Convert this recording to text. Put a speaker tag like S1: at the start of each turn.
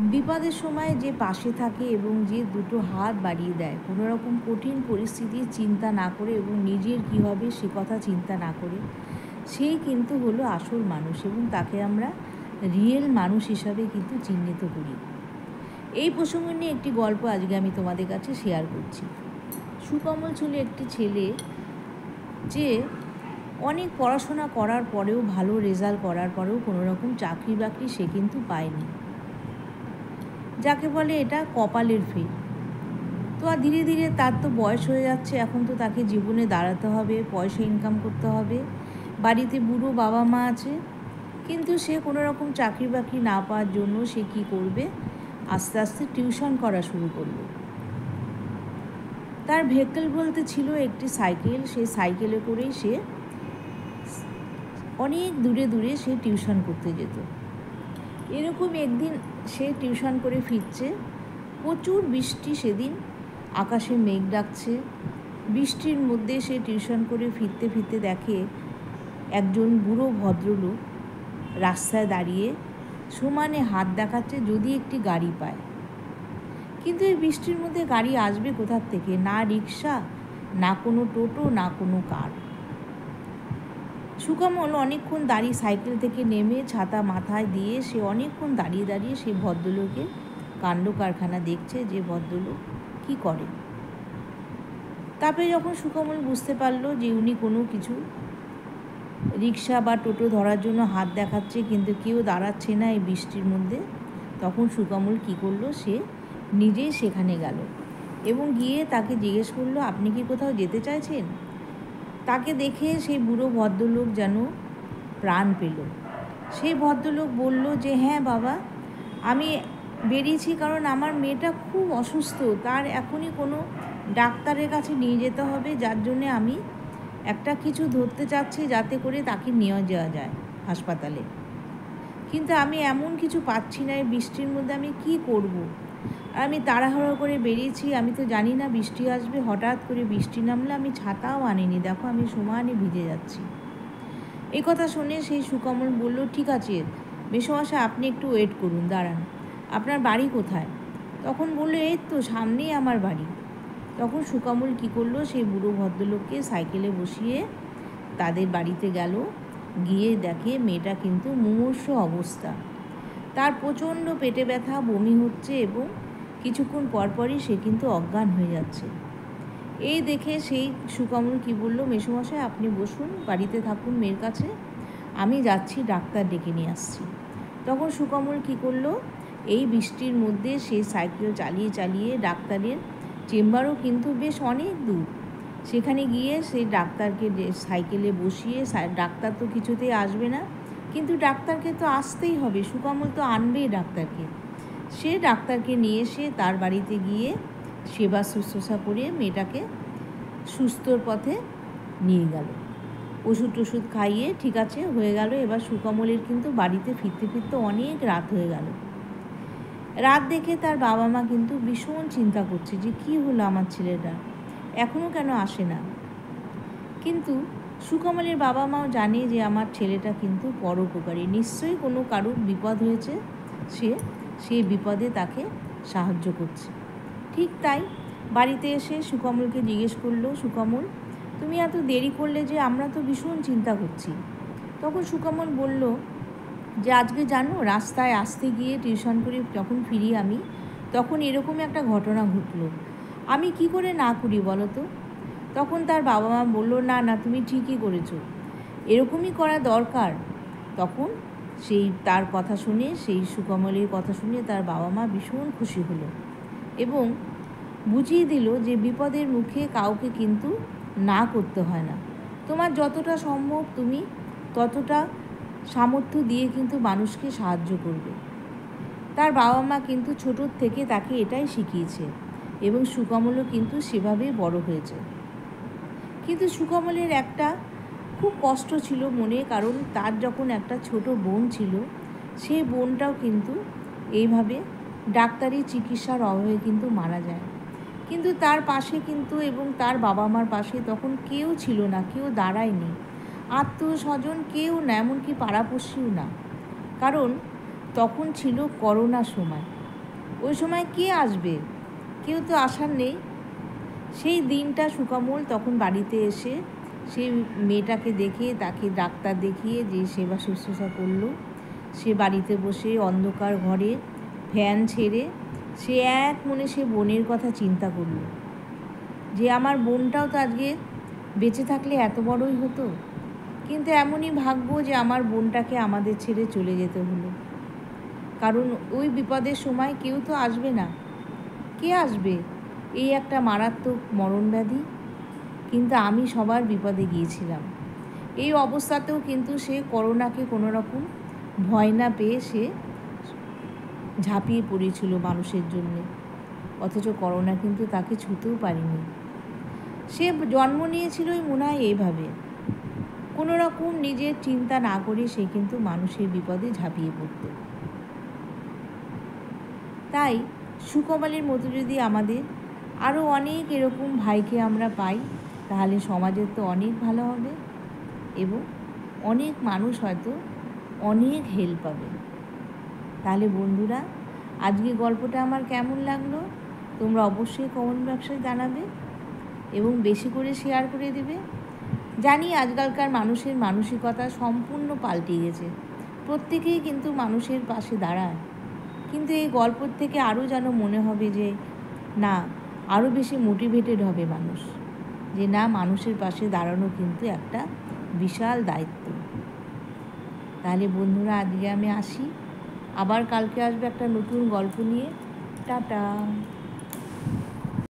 S1: বিপদের সময় যে পাশে থাকে এবং যে দুটো হাত বাড়িয়ে দেয়, কোনো রকম কঠিন পরিস্থিতির চিন্তা না করে এবং নিজের কী হবে সে কথা চিন্তা না করে, সেই কিন্তু হলো আসল মানুষ এবং তাকে আমরা রিয়েল মানুষ হিসাবে কিন্তু চিহ্নিত করি। এই প্রসঙ্গ নিয়ে একটি গল্প আজকে আমি তোমাদের কাছে শেয়ার করছি। সুকমল ছিল একটি ছেলে যে অনেক পড়াশোনা করার পরেও, ভালো রেজাল্ট করার পরেও কোনো রকম চাকরি বাকরি সে কিন্তু পায়নি, যাকে বলে এটা কপালের ফের। তো আর ধীরে ধীরে তার তো বয়স হয়ে যাচ্ছে, এখন তো তাকে জীবনে দাঁড়াতে হবে, পয়সা ইনকাম করতে হবে, বাড়িতে বুড়ো বাবা মা আছে, কিন্তু সে কোনো রকম চাকরি বাকরি না পাওয়ার জন্য সে কি করবে, আস্তে আস্তে টিউশন করা শুরু করলো। তার ভেহিকল বলতে ছিল একটি সাইকেল, সেই সাইকেলে করেই সে অনেক দূরে দূরে সে টিউশন করতে যেত। এরকম একদিন সে টিউশন করে ফিরছে, প্রচুর বৃষ্টি সেদিন, আকাশে মেঘ ডাকছে। বৃষ্টির মধ্যে সে টিউশন করে ফিরতে ফিরতে দেখে একজন বুড়ো ভদ্রলোক রাস্তায় দাঁড়িয়ে সমানে হাত দেখাচ্ছে যদি একটি গাড়ি পায়। কিন্তু এই বৃষ্টির মধ্যে গাড়ি আসবে কোথার থেকে? না রিক্সা, না কোনো টোটো, না কোনো কার। সুকমল অনেকক্ষণ দাঁড়িয়ে সাইকেল থেকে নেমে ছাতা মাথায় দিয়ে সে অনেকক্ষণ দাঁড়িয়ে দাঁড়িয়ে সেই ভদ্রলোকের কাণ্ড কারখানা দেখছে যে ভদ্রলোক কী করে। তারপরে যখন সুকমল বুঝতে পারলো যে উনি কোনো কিছু রিক্সা বা টোটো ধরার জন্য হাত দেখাচ্ছে কিন্তু কেউ দাঁড়াচ্ছে না এই বৃষ্টির মধ্যে, তখন সুকমল কী করলো, সে নিজেই সেখানে গেল এবং গিয়ে তাকে জিজ্ঞেস করলো, আপনি কি কোথাও যেতে চাইছেন? তাকে দেখে সেই বুড়ো ভদ্রলোক যেন প্রাণ পেল। সেই ভদ্রলোক বলল যে হ্যাঁ বাবা, আমি বেরিয়েছি কারণ আমার মেয়েটা খুব অসুস্থ, তার এখনই কোনো ডাক্তারের কাছে নিয়ে যেতে হবে, যার জন্যে আমি একটা কিছু ধরতে চাচ্ছি যাতে করে তাকে নিয়ে যাওয়া যায় হাসপাতালে। কিন্তু আমি এমন কিছু পাচ্ছি না, এই বৃষ্টির মধ্যে আমি কি করব। আর আমি তাড়াহুড়ো করে বেরিয়েছি, আমি তো জানি না বৃষ্টি আসবে, হঠাৎ করে বৃষ্টি নামলে, আমি ছাতাও আনিনি, দেখো আমি সমানে ভিজে যাচ্ছি। এই কথা শুনে সেই সুকমল বলল, ঠিক আছে মেসোমশাই, আপনি একটু ওয়েট করুন, দাঁড়ান, আপনার বাড়ি কোথায়? তখন বললো, এই তো সামনেই আমার বাড়ি। তখন সুকমল কী করলো, সেই বুড়ো ভদ্রলোককে সাইকেলে বসিয়ে তাদের বাড়িতে গেল। গিয়ে দেখে মেয়েটা কিন্তু মুমূর্ষু অবস্থা, তার প্রচণ্ড পেটে ব্যথা, বমি হচ্ছে এবং কিছুক্ষণ পরপরই সে কিন্তু অজ্ঞান হয়ে যাচ্ছে। এই দেখে সেই সুকমল কী বললো, মেসোমশাই আপনি বসুন, বাড়িতে থাকুন মেয়ের কাছে, আমি যাচ্ছি ডাক্তার ডেকে নিয়ে আসছি। তখন সুকমল কী করলো, এই বৃষ্টির মধ্যে সেই সাইকেল চালিয়ে চালিয়ে, ডাক্তারের চেম্বারও কিন্তু বেশ অনেক দূর, সেখানে গিয়ে সেই ডাক্তারকে সাইকেলে বসিয়ে, ডাক্তার তো কিছুতেই আসবে না, কিন্তু ডাক্তারকে তো আসতেই হবে, সুকমল তো আনবেই ডাক্তারকে। সে ডাক্তারকে নিয়ে এসে তার বাড়িতে গিয়ে সেবা শুশ্রূষা করে মেয়েটাকে সুস্থর পথে নিয়ে গেল, ওষুধ টষুধ খাইয়ে ঠিক আছে হয়ে গেল। এবার সুকমলের কিন্তু বাড়িতে ফিরতে ফিরতে অনেক রাত হয়ে গেল। রাত দেখে তার বাবা মা কিন্তু ভীষণ চিন্তা করছে যে কী হলো আমার ছেলেটা, এখনও কেন আসে না। কিন্তু সুকমলের বাবা মাও জানে যে আমার ছেলেটা কিন্তু পরোপকারী, নিশ্চয়ই কোনো কারুর বিপদ হয়েছে, সেই বিপদে তাকে সাহায্য করছে। ঠিক তাই বাড়িতে এসে সুকমলকে জিজ্ঞেস করলো, সুকমল তুমি এত দেরি করলে যে, আমরা তো ভীষণ চিন্তা করছি। তখন সুকমল বলল যে আজকে জানো, রাস্তায় আসতে গিয়ে টিউশন করে যখন ফিরি আমি, তখন এরকম একটা ঘটনা ঘটলো, আমি কি করে না করি বলো তো। তখন তার বাবা মা বললো, না না তুমি ঠিকই করেছো, এরকমই করা দরকার। তখন তার কথা শুনে, সেই সুকমলের কথা শুনে তার বাবা মা ভীষণ খুশি হলো এবং বুঝিয়ে দিল যে বিপদের মুখে কাউকে কিন্তু না করতে হয় না, তোমার যতটা সম্ভব তুমি ততটা সামর্থ্য দিয়ে কিন্তু মানুষকে সাহায্য করবে। তার বাবা মা কিন্তু ছোটোর থেকে তাকে এটাই শিখিয়েছে এবং সুকমলও কিন্তু সেভাবেই বড় হয়েছে। কিন্তু সুকমলের একটা খুব কষ্ট ছিল মনে, কারণ তার যখন একটা ছোট বোন ছিল, সেই বোনটাও কিন্তু এইভাবে ডাক্তারি চিকিৎসার অভাবে কিন্তু মারা যায়। কিন্তু তার পাশে কিন্তু এবং তার বাবা মার পাশে তখন কেউ ছিল না, কেউ দাঁড়ায়নি, আত্মীয় স্বজন কেউ না, এমনকি পাড়াপড়শিও না, কারণ তখন ছিল করোনার সময়। ওই সময় কে আসবে? কেউ তো আসার নেই। সেই দিনটা সুকমল তখন বাড়িতে এসে সেই মেয়েটাকে দেখে তাকে ডাক্তার দেখিয়ে যে সেবা শুশ্রূষা করলো, সে বাড়িতে বসে অন্ধকার ঘরে ফ্যান ছেড়ে সে এক মনে সে বোনের কথা চিন্তা করলো যে আমার বোনটাও তো আজকে বেঁচে থাকলে এত বড়ই হতো, কিন্তু এমনই ভাগ্য যে আমার বোনটাকে আমাদের ছেড়ে চলে যেতে হলো। কারণ ওই বিপদের সময় কেউ তো আসবে না। কে আসবে? এই একটা মারাত্মক মরণব্যাধি। কিন্তু আমি সবার বিপদে গিয়েছিলাম। এই অবস্থাতেও কিন্তু সে করোনাকে কোনো রকম ভয় না পেয়ে সে ঝাঁপিয়ে পড়েছিল মানুষের জন্যে, অথচ করোনা কিন্তু তাকে ছুঁতেও পারেনি। সে জন্ম নিয়েছিলই মনে হয় এইভাবে, কোনো রকম নিজের চিন্তা না করে সে কিন্তু মানুষের বিপদে ঝাঁপিয়ে পড়ত। তাই সুকমলের মতো যদি আমাদের আরও অনেক এরকম ভাইকে আমরা পাই, তাহলে সমাজের তো অনেক ভালো হবে এবং অনেক মানুষ হয়তো অনেক হেল্প পাবে। তাহলে বন্ধুরা, আজকে গল্পটা আমার কেমন লাগলো তোমরা অবশ্যই কমেন্ট বক্সে জানাবে এবং বেশি করে শেয়ার করে দেবে। জানি আজকালকার মানুষের মানসিকতা সম্পূর্ণ পাল্টে গেছে, প্রত্যেকেই কিন্তু মানুষের পাশে দাঁড়ায়, কিন্তু এই গল্পের থেকে আরও যেন মনে হবে যে না, আরও বেশি মোটিভেটেড হবে মানুষ, যে না, মানুষের পাশে দাঁড়ানো কিন্তু একটা বিশাল দায়িত্ব। তাহলে বন্ধুরা, আজকে আমি আসি, আবার কালকে আসবে একটা নতুন গল্প নিয়ে। টাটা।